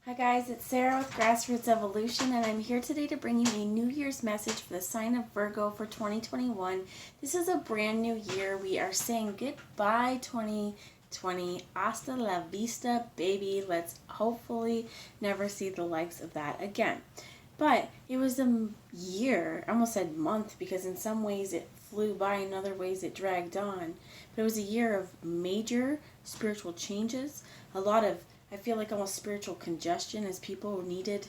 Hi guys, it's Sarah with Grassroots Evolution, and I'm here today to bring you a New Year's message for the sign of Virgo for 2021. This is a brand new year. We are saying goodbye 2020. Hasta la vista, baby. Let's hopefully never see the likes of that again. But it was a year, I almost said month, because in some ways it flew by, in other ways it dragged on. But it was a year of major spiritual changes, a lot of, I feel like, almost spiritual congestion, as people needed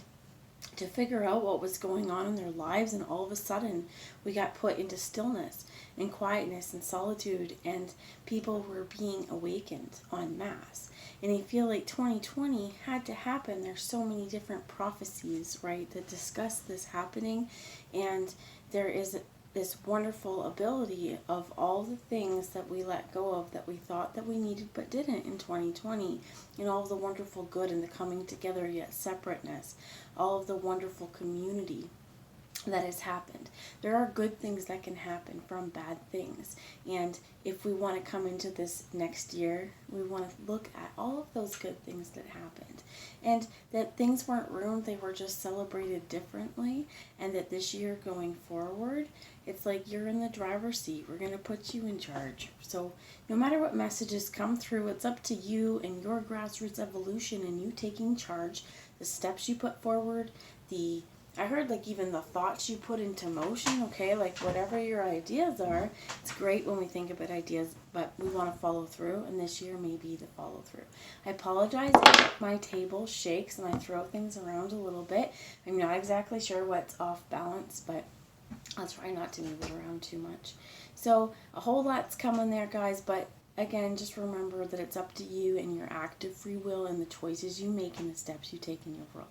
to figure out what was going on in their lives, and all of a sudden we got put into stillness and quietness and solitude, and people were being awakened en masse. And I feel like 2020 had to happen. There's so many different prophecies, right, that discuss this happening, and there is this wonderful ability of all the things that we let go of that we thought that we needed but didn't in 2020, and all of the wonderful good and the coming together yet separateness, all of the wonderful community that has happened. There are good things that can happen from bad things, and if we want to come into this next year, we want to look at all of those good things that happened, and that things weren't ruined, they were just celebrated differently, and that this year going forward, it's like you're in the driver's seat. We're going to put you in charge. So no matter what messages come through, it's up to you and your grassroots evolution, and you taking charge, the steps you put forward, I heard like even the thoughts you put into motion, okay? Like whatever your ideas are, it's great when we think about ideas, but we want to follow through, and this year may be the follow through. I apologize if my table shakes and I throw things around a little bit. I'm not exactly sure what's off balance, but I'll try not to move it around too much. So a whole lot's coming there, guys, but again, just remember that it's up to you and your active free will and the choices you make and the steps you take in your world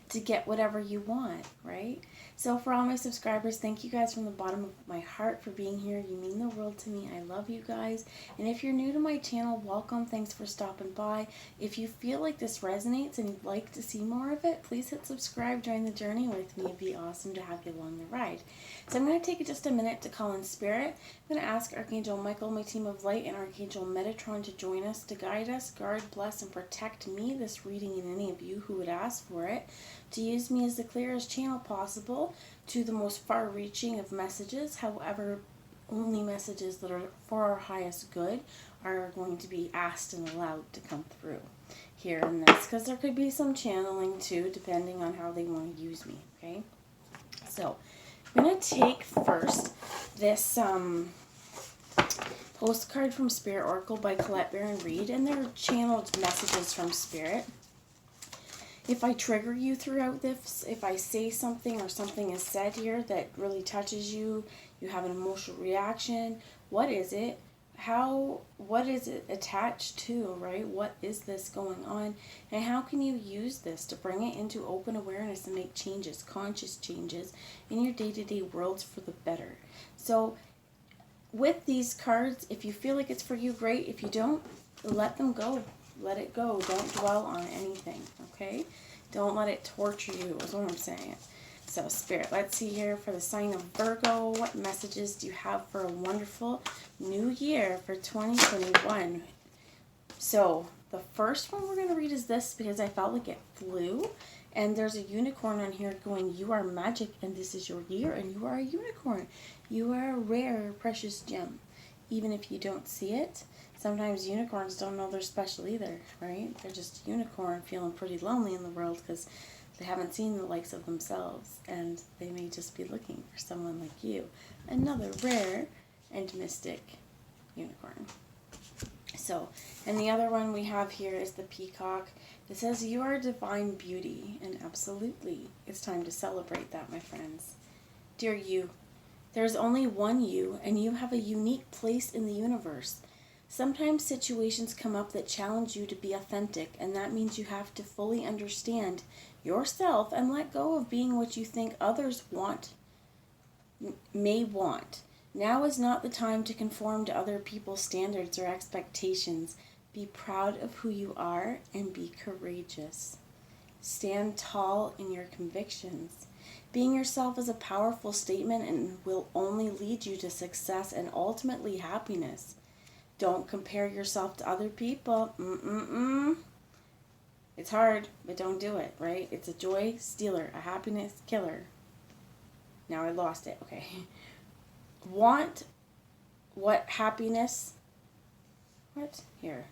to get whatever you want, right? So for all my subscribers, thank you guys from the bottom of my heart for being here. You mean the world to me. I love you guys. And if you're new to my channel, welcome. Thanks for stopping by. If you feel like this resonates and you'd like to see more of it, please hit subscribe. Join the journey with me. It'd be awesome to have you along the ride. So I'm going to take just a minute to call in spirit. I'm going to ask Archangel Michael, my team of light, and Archangel Metatron to join us, to guide us, guard, bless, and protect me, this reading, and any of you who would ask for it, to use me as the clearest channel possible to the most far-reaching of messages. However, only messages that are for our highest good are going to be asked and allowed to come through here in this, because there could be some channeling too, depending on how they want to use me, okay? So I'm going to take first this postcard from Spirit Oracle by Colette Baron Reed, and they're channeled messages from Spirit. If I trigger you throughout this, if I say something or something is said here that really touches you, you have an emotional reaction, what is it? What is it attached to, right? What is this going on? And how can you use this to bring it into open awareness and make changes, conscious changes in your day-to-day worlds for the better? So with these cards, if you feel like it's for you, great. If you don't, let them go. Let it go. Don't dwell on anything, okay? Don't let it torture you, is what I'm saying. So, Spirit, let's see here for the sign of Virgo. What messages do you have for a wonderful new year for 2021? So, the first one we're going to read is this, because I felt like it flew. And there's a unicorn on here going, you are magic, and this is your year, and you are a unicorn. You are a rare, precious gem. Even if you don't see it, sometimes unicorns don't know they're special either, right? They're just a unicorn feeling pretty lonely in the world because they haven't seen the likes of themselves, and they may just be looking for someone like you. Another rare and mystic unicorn. So, and the other one we have here is the peacock. It says, you are divine beauty, and absolutely, it's time to celebrate that, my friends. Dear you, there's only one you, and you have a unique place in the universe. Sometimes situations come up that challenge you to be authentic, and that means you have to fully understand yourself and let go of being what you think others may want. Now is not the time to conform to other people's standards or expectations. Be proud of who you are and be courageous. Stand tall in your convictions. Being yourself is a powerful statement and will only lead you to success and ultimately happiness. Don't compare yourself to other people. It's hard, but don't do it, right? It's a joy stealer, a happiness killer. Now I lost it. Okay. Want what happiness? What? Here.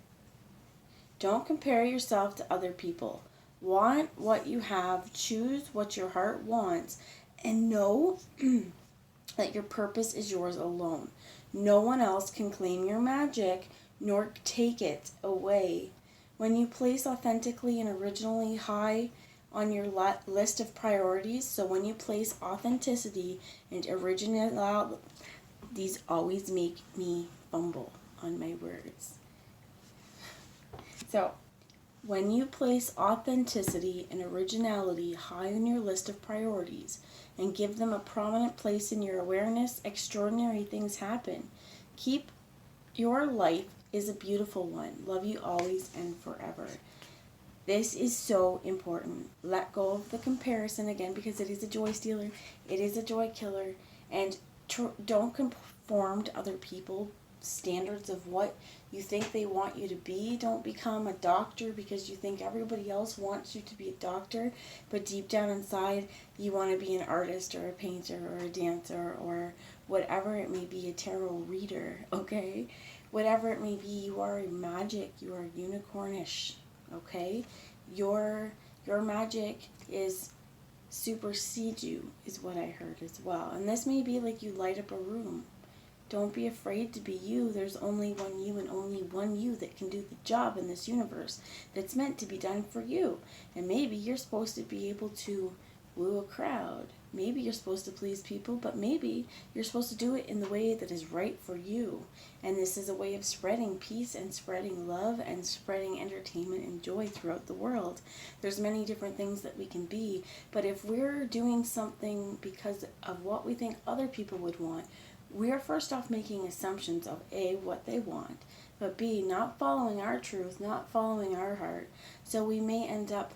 Don't compare yourself to other people. Want what you have, choose what your heart wants, and know that your purpose is yours alone. No one else can claim your magic nor take it away. When you place authentically and originally high on your list of priorities, so when you place authenticity and originality, these always make me fumble on my words. So, when you place authenticity and originality high on your list of priorities and give them a prominent place in your awareness, extraordinary things happen. Keep your life is a beautiful one. Love you always and forever. This is so important. Let go of the comparison again, because it is a joy stealer. It is a joy killer. And don't conform to other people's standards of what you think they want you to be. Don't become a doctor because you think everybody else wants you to be a doctor, but deep down inside you want to be an artist or a painter or a dancer or whatever it may be, a tarot reader, okay? Whatever it may be, you are a magic, you are unicornish, okay? Your magic is supersede you, is what I heard as well. And this may be like you light up a room. Don't be afraid to be you. There's only one you and only one you that can do the job in this universe that's meant to be done for you. And maybe you're supposed to be able to woo a crowd. Maybe you're supposed to please people, but maybe you're supposed to do it in the way that is right for you. And this is a way of spreading peace and spreading love and spreading entertainment and joy throughout the world. There's many different things that we can be, but if we're doing something because of what we think other people would want, we are first off making assumptions of A, what they want, but B, not following our truth, not following our heart. So we may end up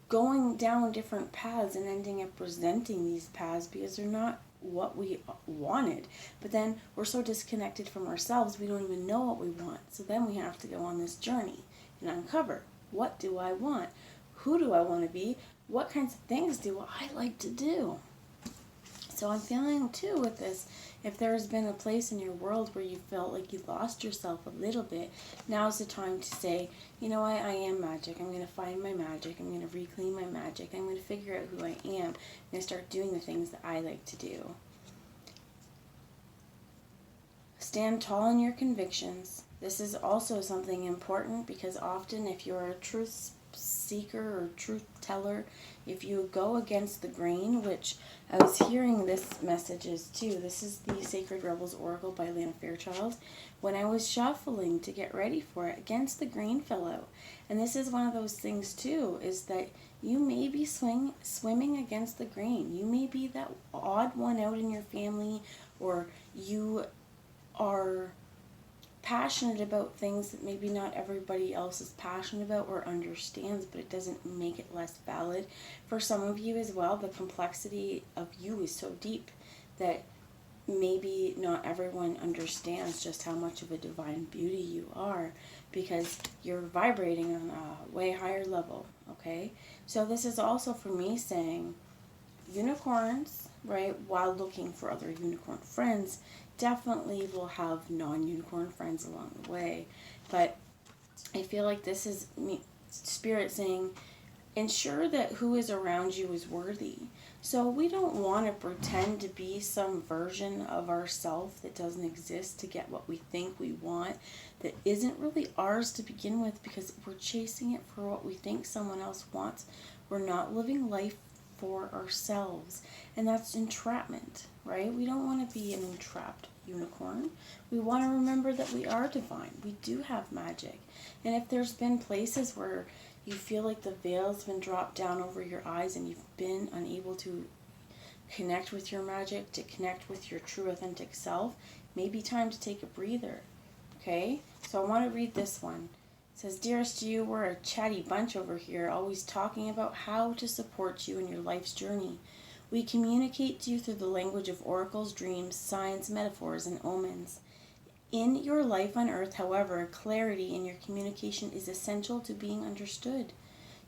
going down different paths and ending up resenting these paths because they're not what we wanted. But then we're so disconnected from ourselves, we don't even know what we want. So then we have to go on this journey and uncover, what do I want? Who do I want to be? What kinds of things do I like to do? So I'm feeling too with this, if there's been a place in your world where you felt like you lost yourself a little bit, now's the time to say, you know what, I am magic. I'm going to find my magic. I'm going to reclaim my magic. I'm going to figure out who I am. I'm going to start doing the things that I like to do. Stand tall in your convictions. This is also something important because often if you're a truth seeker or truth teller, if you go against the grain, which I was hearing this messages too. This is the Sacred Rebels Oracle by Lana Fairchild. When I was shuffling to get ready for it, against the grain fell out. And this is one of those things too, is that you may be swimming against the grain. You may be that odd one out in your family, or you are passionate about things that maybe not everybody else is passionate about or understands, but it doesn't make it less valid. For some of you as well, the complexity of you is so deep that maybe not everyone understands just how much of a divine beauty you are, because you're vibrating on a way higher level, okay? So this is also for me saying unicorns, right, while looking for other unicorn friends, definitely will have non-unicorn friends along the way. But I feel like this is me, Spirit saying, ensure that who is around you is worthy. So we don't want to pretend to be some version of ourselves that doesn't exist to get what we think we want, that isn't really ours to begin with, because we're chasing it for what we think someone else wants. We're not living life for ourselves, and that's entrapment, right? We don't want to be an entrapped unicorn. We want to remember that we are divine. We do have magic. And if there's been places where you feel like the veil's been dropped down over your eyes and you've been unable to connect with your magic, to connect with your true authentic self, maybe time to take a breather. Okay? So I want to read this one. It says, dearest you, we're a chatty bunch over here, always talking about how to support you in your life's journey. We communicate to you through the language of oracles, dreams, signs, metaphors, and omens. In your life on earth, however, clarity in your communication is essential to being understood.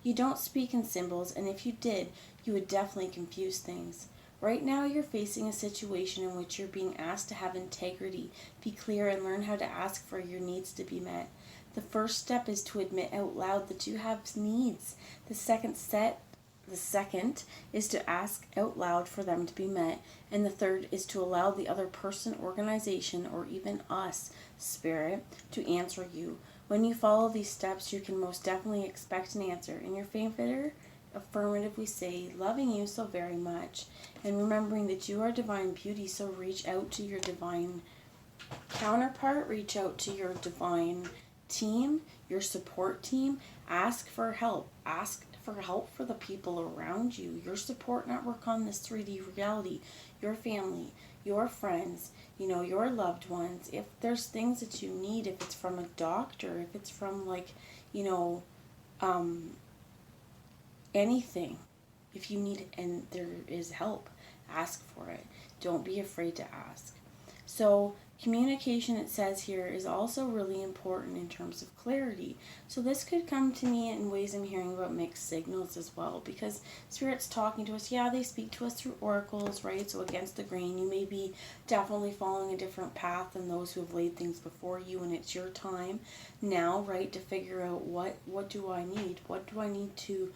You don't speak in symbols, and if you did, you would definitely confuse things. Right now, you're facing a situation in which you're being asked to have integrity, be clear, and learn how to ask for your needs to be met. The first step is to admit out loud that you have needs. The second is to ask out loud for them to be met. And the third is to allow the other person, organization, or even us, spirit, to answer you. When you follow these steps, you can most definitely expect an answer. In your favor, affirmatively say, loving you so very much. And remembering that you are divine beauty, so reach out to your divine counterpart, reach out to your divine team, your support team. Ask for help. Ask for help for the people around you, your support network on this 3D reality, your family, your friends, your loved ones. If there's things that you need, if it's from a doctor, if it's from anything, if you need it and there is help, ask for it. Don't be afraid to ask. So communication, it says here, is also really important in terms of clarity. So this could come to me in ways I'm hearing about mixed signals as well, because Spirit's talking to us. Yeah, they speak to us through oracles, right? So against the grain, you may be definitely following a different path than those who have laid things before you, and it's your time now, right, to figure out what do I need? What do I need to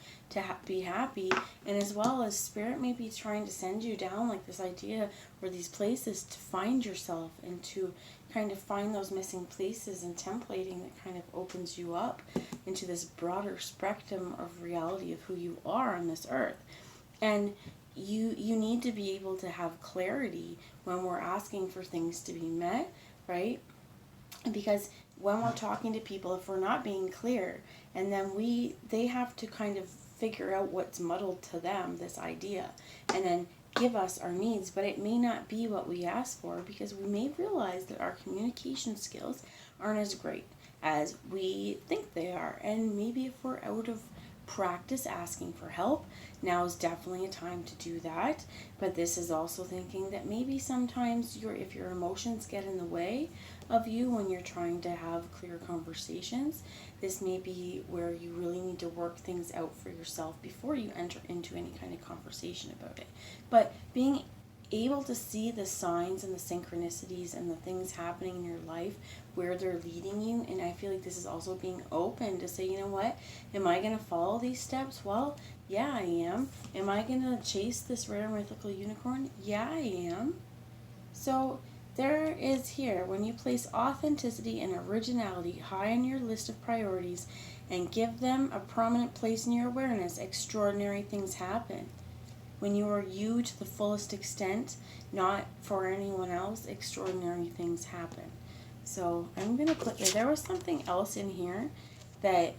be happy? And as well as Spirit may be trying to send you down like this idea or these places to find yourself and to kind of find those missing places and templating that kind of opens you up into this broader spectrum of reality of who you are on this earth. And you need to be able to have clarity when we're asking for things to be met, right? Because when we're talking to people, if we're not being clear, and then they have to kind of figure out what's muddled to them, this idea, and then give us our needs, but it may not be what we ask for, because we may realize that our communication skills aren't as great as we think they are. And maybe if we're out of practice asking for help, now is definitely a time to do that. But this is also thinking that maybe sometimes if your emotions get in the way of you when you're trying to have clear conversations, this may be where you really need to work things out for yourself before you enter into any kind of conversation about it. But being able to see the signs and the synchronicities and the things happening in your life, where they're leading you, and I feel like this is also being open to say, you know what, am I going to follow these steps? Well, yeah, I am. Am I going to chase this rare mythical unicorn? Yeah, I am. So there is here, when you place authenticity and originality high on your list of priorities and give them a prominent place in your awareness, extraordinary things happen. When you are you to the fullest extent, not for anyone else, extraordinary things happen. So I'm going to put there was something else in here that,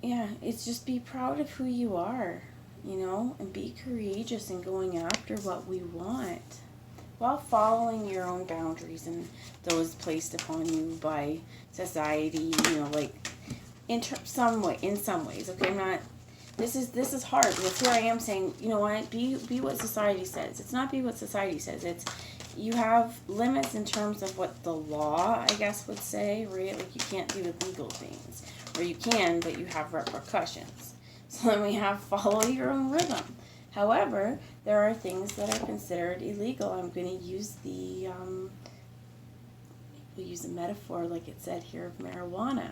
yeah, it's just be proud of who you are, and be courageous in going after what we want while following your own boundaries and those placed upon you by society, in some ways, okay? I'm not. This is hard, because here I am saying, you know what, be what society says. It's not be what society says. It's you have limits in terms of what the law, I guess, would say, right? Like you can't do illegal things. Or you can, but you have repercussions. So then we have follow your own rhythm. However, there are things that are considered illegal. I'm going to use we'll use a metaphor like it said here of marijuana.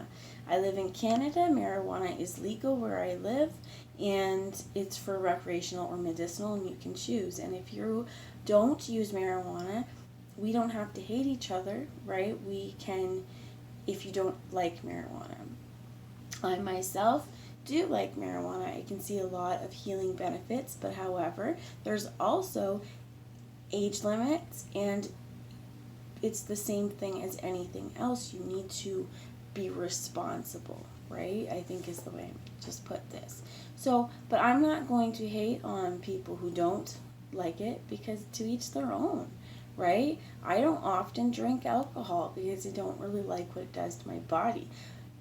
I live in Canada. Marijuana is legal where I live, and it's for recreational or medicinal, and you can choose. And if you don't use marijuana, we don't have to hate each other, right? We can, if you don't like marijuana. I myself do like marijuana. I can see a lot of healing benefits, but however, there's also age limits, and it's the same thing as anything else. You need to be responsible, right? I think is the way I just put this. So, but I'm not going to hate on people who don't like it, because to each their own, right? I don't often drink alcohol because I don't really like what it does to my body.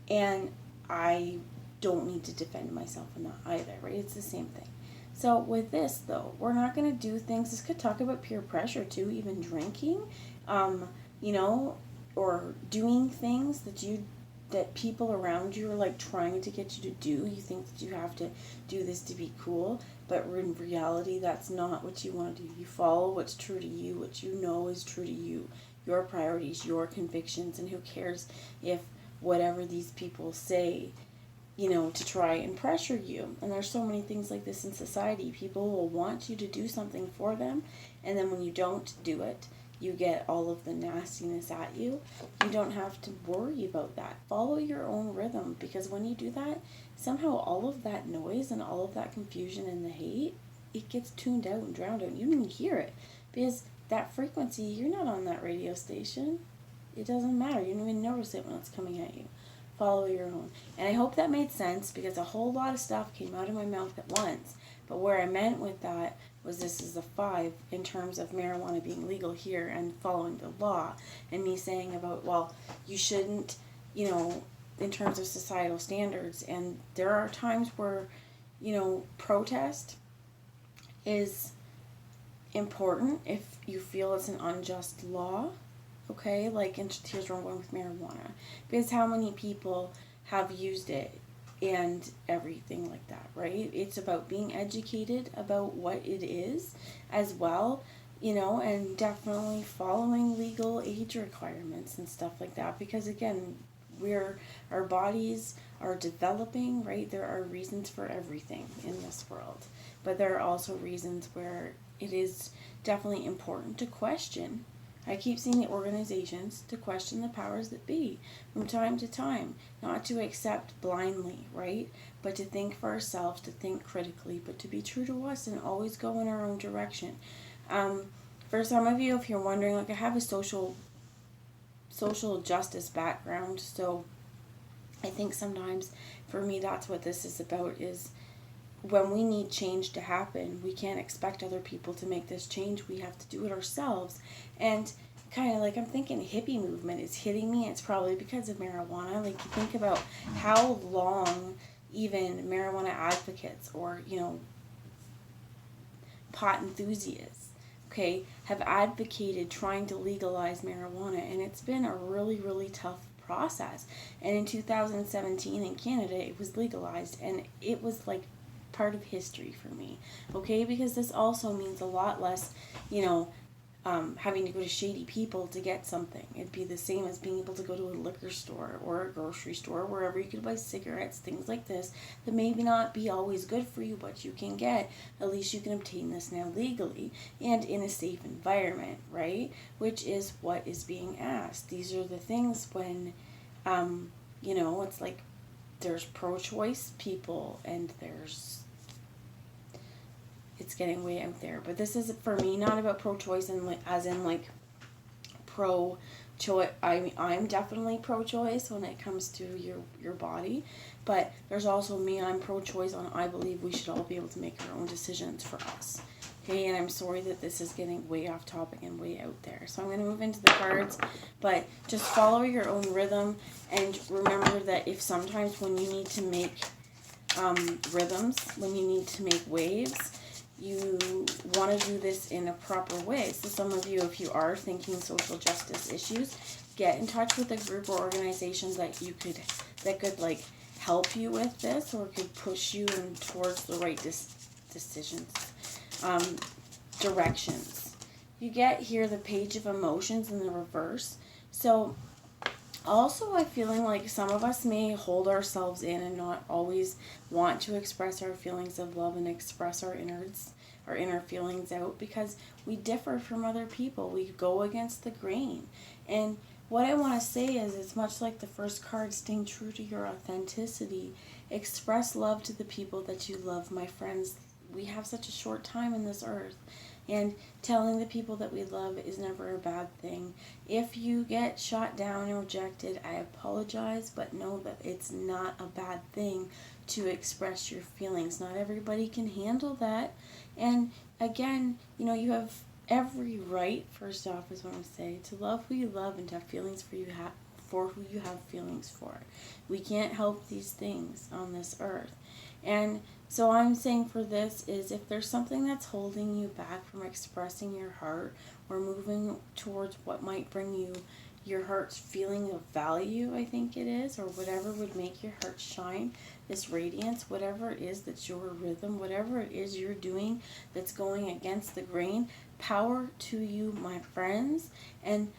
And I don't need to defend myself in that either, right? It's the same thing. So with this, though, we're not going to do things. This could talk about peer pressure, too, even drinking, or doing things that you that people around you are like trying to get you to do. You think that you have to do this to be cool, but in reality that's not what you want to do. You follow what's true to you, what you know is true to you, your priorities, your convictions, and who cares if whatever these people say, to try and pressure you. And there's so many things like this in society. People will want you to do something for them, and then when you don't do it, you get all of the nastiness at you. You don't have to worry about that. Follow your own rhythm, because when you do that, somehow all of that noise and all of that confusion and the hate, it gets tuned out and drowned out. You don't even hear it, because that frequency, you're not on that radio station. It doesn't matter. You don't even notice it when it's coming at you. Follow your own. And I hope that made sense, because a whole lot of stuff came out of my mouth at once. But where I meant with that was, this is a 5 in terms of marijuana being legal here and following the law. And me saying about, well, you shouldn't, in terms of societal standards. And there are times where, protest is important if you feel it's an unjust law. Okay, like, and here's where I'm going with marijuana, because how many people have used it and everything like that, right? It's about being educated about what it is as well, and definitely following legal age requirements and stuff like that, because again, our bodies are developing, right? There are reasons for everything in this world, but there are also reasons where it is definitely important to question. I keep seeing the organizations to question the powers that be from time to time, not to accept blindly, right? But to think for ourselves, to think critically, but to be true to us and always go in our own direction. For some of you, if you're wondering, like, I have a social justice background, so I think sometimes for me that's what this is about, is when we need change to happen, we can't expect other people to make this change. We have to do it ourselves. And kind of like, I'm thinking hippie movement is hitting me. It's probably because of marijuana. Like, you think about how long even marijuana advocates or, pot enthusiasts, okay, have advocated trying to legalize marijuana. And it's been a really, really tough process. And in 2017 in Canada, it was legalized. And it was like part of history for me, okay, because this also means a lot less, having to go to shady people to get something. It'd be the same as being able to go to a liquor store or a grocery store, wherever you could buy cigarettes, things like this, that maybe not be always good for you, but you can get. At least you can obtain this now legally and in a safe environment, right? Which is what is being asked. These are the things when, it's like there's pro-choice people and it's getting way out there. But this is, for me, not about pro-choice and as in pro-choice. I'm definitely pro-choice when it comes to your body. But there's also me, I'm pro-choice on, I believe we should all be able to make our own decisions for us. Okay, and I'm sorry that this is getting way off topic and way out there. So I'm going to move into the cards, but just follow your own rhythm, and remember that if sometimes when you need to make rhythms, when you need to make waves, you want to do this in a proper way. So some of you, if you are thinking social justice issues, get in touch with a group or organization that could like help you with this, or could push you in towards the right decisions, directions. You get here the Page of Emotions in the reverse. So also, I'm feeling like some of us may hold ourselves in and not always want to express our feelings of love and express our inner feelings out, because we differ from other people. We go against the grain. And what I want to say is, it's much like the first card, staying true to your authenticity. Express love to the people that you love, my friends. We have such a short time in this earth. And telling the people that we love is never a bad thing. If you get shot down and rejected, I apologize, but know that it's not a bad thing to express your feelings. Not everybody can handle that. And again, you have every right, first off, is what I'm saying, to love who you love and to have feelings for who you have feelings for. We can't help these things on this earth. And so I'm saying for this is, if there's something that's holding you back from expressing your heart or moving towards what might bring you, your heart's feeling of value, I think it is, or whatever would make your heart shine, this radiance, whatever it is that's your rhythm, whatever it is you're doing that's going against the grain, power to you, my friends, and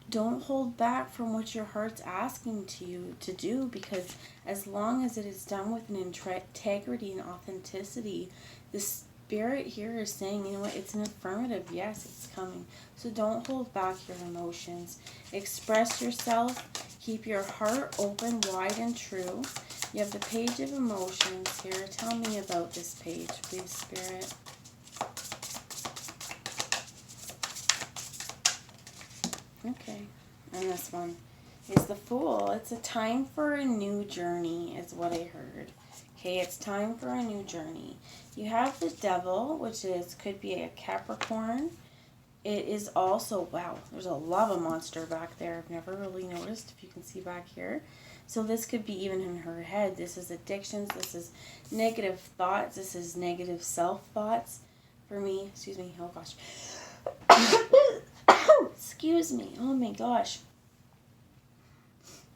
don't hold back from what your heart's asking to you to do, because as long as it is done with an integrity and authenticity, the Spirit here is saying, you know what, it's an affirmative. Yes, it's coming. So don't hold back your emotions. Express yourself. Keep your heart open, wide, and true. You have the Page of Emotions here. Tell me about this page, please, Spirit. Okay, and this one is the Fool. It's a time for a new journey, is what I heard. Okay, it's time for a new journey. You have the Devil, which could be a Capricorn. It is also, wow, there's a lava monster back there. I've never really noticed, if you can see back here. So this could be even in her head. This is addictions. This is negative thoughts. This is negative self-thoughts for me. Excuse me. Oh, gosh. Excuse me. Oh, my gosh.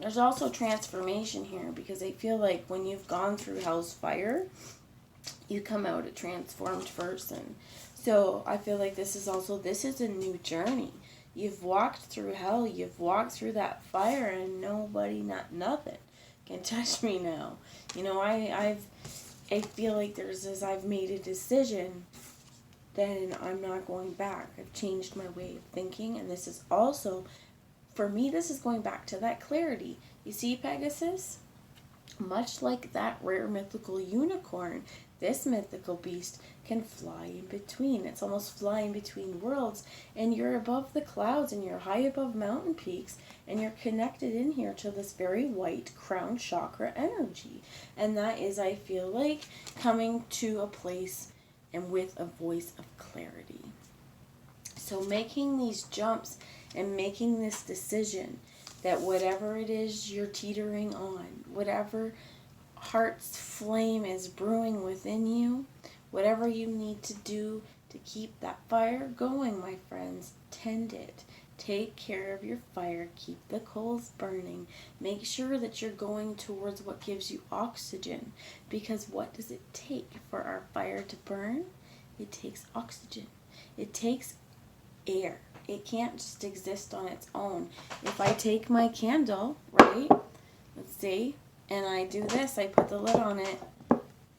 There's also transformation here, because I feel like when you've gone through hell's fire, you come out a transformed person. So I feel like this is a new journey. You've walked through hell, you've walked through that fire, and nobody, nothing can touch me now. You know, I feel like I've made a decision, then I'm not going back. I've changed my way of thinking, and this is also, for me, this is going back to that clarity. You see, Pegasus? Much like that rare mythical unicorn, this mythical beast can fly in between. It's almost flying between worlds, and you're above the clouds, and you're high above mountain peaks, and you're connected in here to this very white crown chakra energy. And that is, I feel like, coming to a place and with a voice of clarity. So making these jumps and making this decision that whatever it is you're teetering on, whatever heart's flame is brewing within you, whatever you need to do to keep that fire going, my friends, tend it. Take care of your fire. Keep the coals burning. Make sure that you're going towards what gives you oxygen. Because what does it take for our fire to burn? It takes oxygen. It takes air. It can't just exist on its own. If I take my candle, right, let's see, and I do this, I put the lid on it,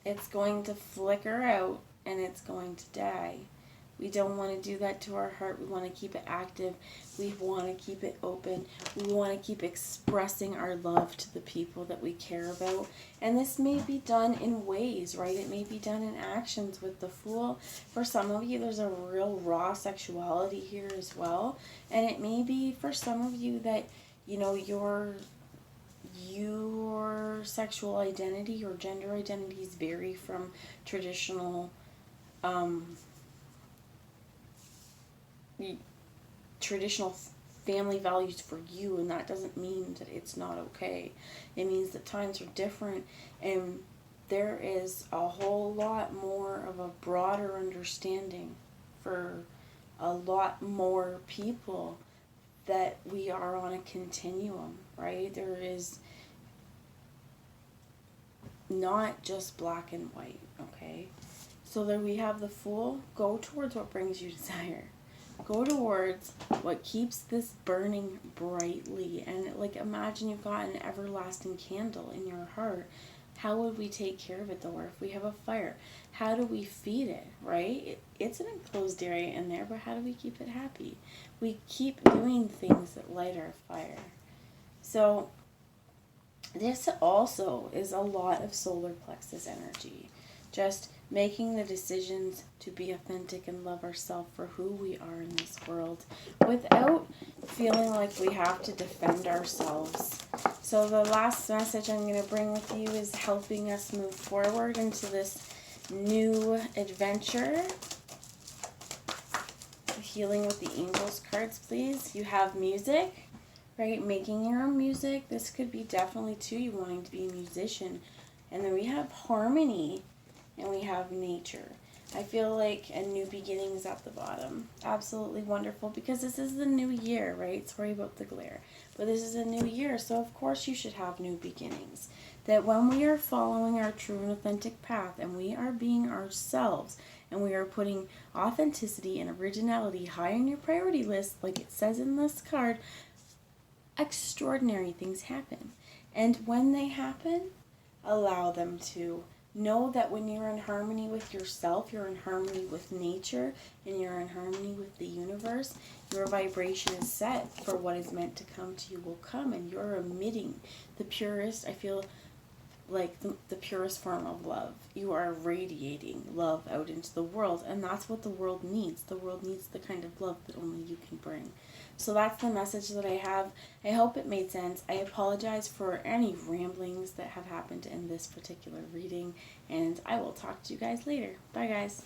it's going to flicker out and it's going to die. We don't want to do that to our heart. We want to keep it active. We want to keep it open. We want to keep expressing our love to the people that we care about. And this may be done in ways, right? It may be done in actions with the Fool. For some of you, there's a real raw sexuality here as well. And it may be for some of you that, you know, your sexual identity, your gender identities vary from traditional family values for you, and that doesn't mean that it's not okay. It means that times are different, and there is a whole lot more of a broader understanding for a lot more people that we are on a continuum, right? There is not just black and white, okay? So there we have the Fool. Go towards what brings you desire. Go towards what keeps this burning brightly. And like, imagine you've got an everlasting candle in your heart. How would we take care of it though? Or if we have a fire, how do we feed it, right? It's an enclosed area in there, but how do we keep it happy? We keep doing things that light our fire. So this also is a lot of solar plexus energy. Just making the decisions to be authentic and love ourselves for who we are in this world without feeling like we have to defend ourselves. So the last message I'm going to bring with you is helping us move forward into this new adventure. Healing with the Angels cards, please. You have music, right? Making your own music. This could be definitely too you wanting to be a musician. And then we have harmony. And we have nature. I feel like a new beginning is at the bottom. Absolutely wonderful, because this is the new year, right? Sorry about the glare. But this is a new year, so of course you should have new beginnings. That when we are following our true and authentic path, and we are being ourselves, and we are putting authenticity and originality high on your priority list, like it says in this card, extraordinary things happen. And when they happen, allow them to. Know that when you're in harmony with yourself, you're in harmony with nature, and you're in harmony with the universe. Your vibration is set for what is meant to come to you will come, and you're emitting the purest, I feel like the purest form of love. You are radiating love out into the world, and that's what the world needs. The world needs the kind of love that only you can bring. So that's the message that I have. I hope it made sense. I apologize for any ramblings that have happened in this particular reading, and I will talk to you guys later. Bye, guys.